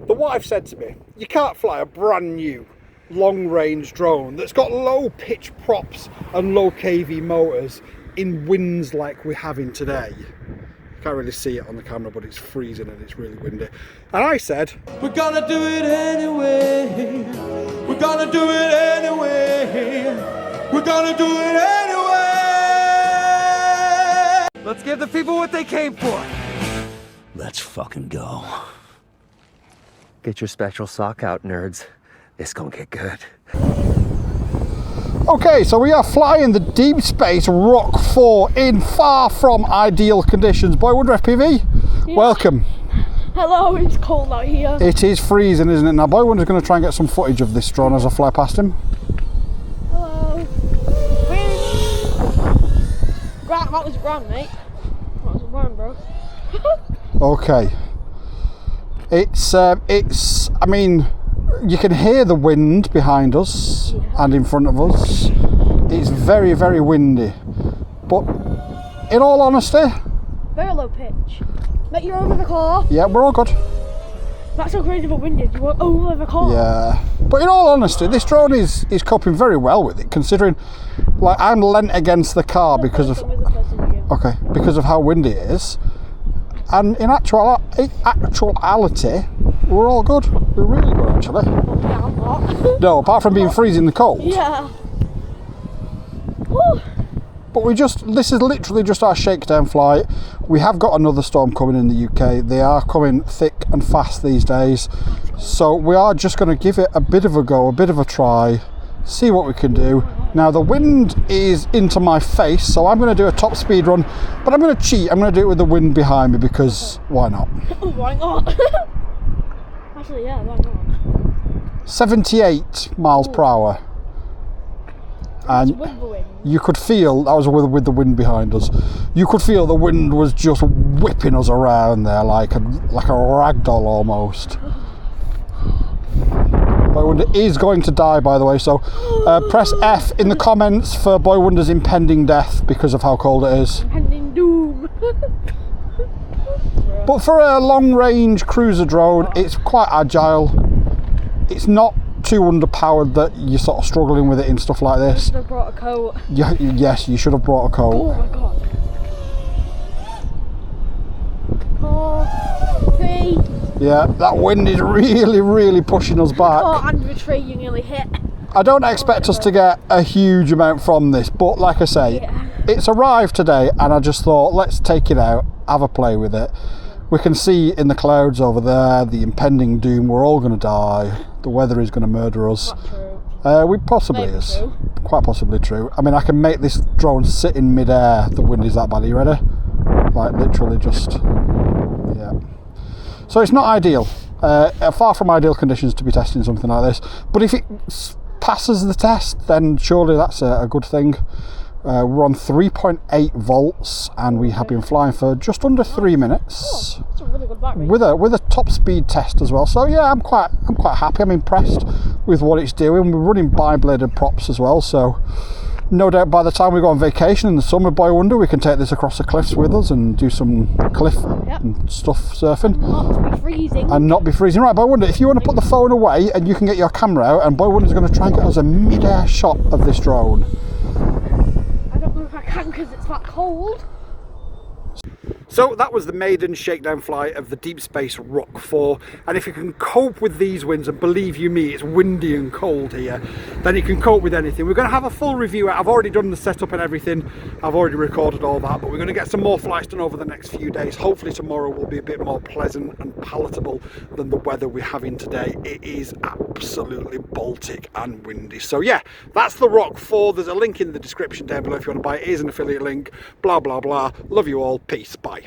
the wife said to me, you can't fly a brand new long-range drone that's got low pitch props and low kV motors in winds like we're having today. You can't really see it on the camera, but it's freezing and it's really windy. And I said, we're gonna do it anyway. We're gonna do it anyway. We're gonna do it anyway. Let's give the people what they came for. Let's fucking go. Get your spectral sock out, nerds. It's gonna get good. okay, so we are flying the Deep Space ROC4 in far from ideal conditions. BoyWonderFPV, yeah. Welcome. Hello, it's cold out here. It is freezing, isn't it? Now BoyWonder's going to try and get some footage of this drone as I fly past him. Hello. Right, that was grand, mate. That was grand, bro. Okay. It's, I mean, you can hear the wind behind us and in front of us. It's very, very windy. But in all honesty, very low pitch. Mate, you're over the car. Yeah, we're all good. That's so crazy but windy. You were over the car. Yeah. But in all honesty, this drone is coping very well with it, considering like I'm leant against the car because of because of how windy it is. And in actuality, we're all good. We're really good, actually. Yeah, I'm not. No, apart from being freezing cold. Yeah. Woo. But this is literally just our shakedown flight. We have got another storm coming in the UK. They are coming thick and fast these days. So we are just going to give it a bit of a go, a bit of a try, see what we can do. Now the wind is into my face, so I'm going to do a top speed run, but I'm going to cheat. I'm going to do it with the wind behind me because why not? Why not? Actually, yeah, why not? 78 miles per hour. And you could feel, that was with the wind behind us, you could feel the wind was just whipping us around there like a rag doll almost. BoyWonder is going to die, by the way, so press F in the comments for BoyWonder's impending death because of how cold it is. Impending doom. But for a long-range cruiser drone, it's quite agile. It's not too underpowered that you're sort of struggling with it and stuff like this. I should have brought a coat. Yeah, yes, you should have brought a coat. Oh my god. 4, 3. Yeah, that wind is really, really pushing us back. Oh, and the tree you nearly hit. I don't expect us to get a huge amount from this, but like I say, it's arrived today and I just thought, let's take it out, have a play with it. We can see in the clouds over there the impending doom. We're all going to die. The weather is going to murder us. Not true. We possibly Maybe is. true. Quite possibly true. I mean, I can make this drone sit in mid-air. The wind is that bad. Are you ready? Like literally just, yeah. So it's not ideal. Far from ideal conditions to be testing something like this. But if it passes the test, then surely that's a good thing. We're on 3.8 volts and we have been flying for just under 3 minutes. Oh, that's a really good battery. With a top speed test as well. So yeah, I'm quite happy. I'm impressed with what it's doing. We're running bi-bladed props as well, so no doubt by the time we go on vacation in the summer, BoyWonder, we can take this across the cliffs with us and do some cliff and stuff surfing. Not be freezing. And not be freezing. Right, BoyWonder, if you want to put the phone away and you can get your camera out, and BoyWonder's going to try and get us a mid-air shot of this drone. I don't know if I can because it's that cold. So that was the maiden shakedown flight of the Deep Space ROC4, and if you can cope with these winds, and believe you me, it's windy and cold here, then you can cope with anything. We're going to have a full review. I've already done the setup and everything. I've already recorded all that, but we're going to get some more flights done over the next few days. Hopefully tomorrow will be a bit more pleasant and palatable than the weather we're having today. It is absolutely Baltic and windy. So yeah, that's the ROC4. There's a link in the description down below if you want to buy it. It is an affiliate link. Blah, blah, blah. Love you all. Peace. Bye.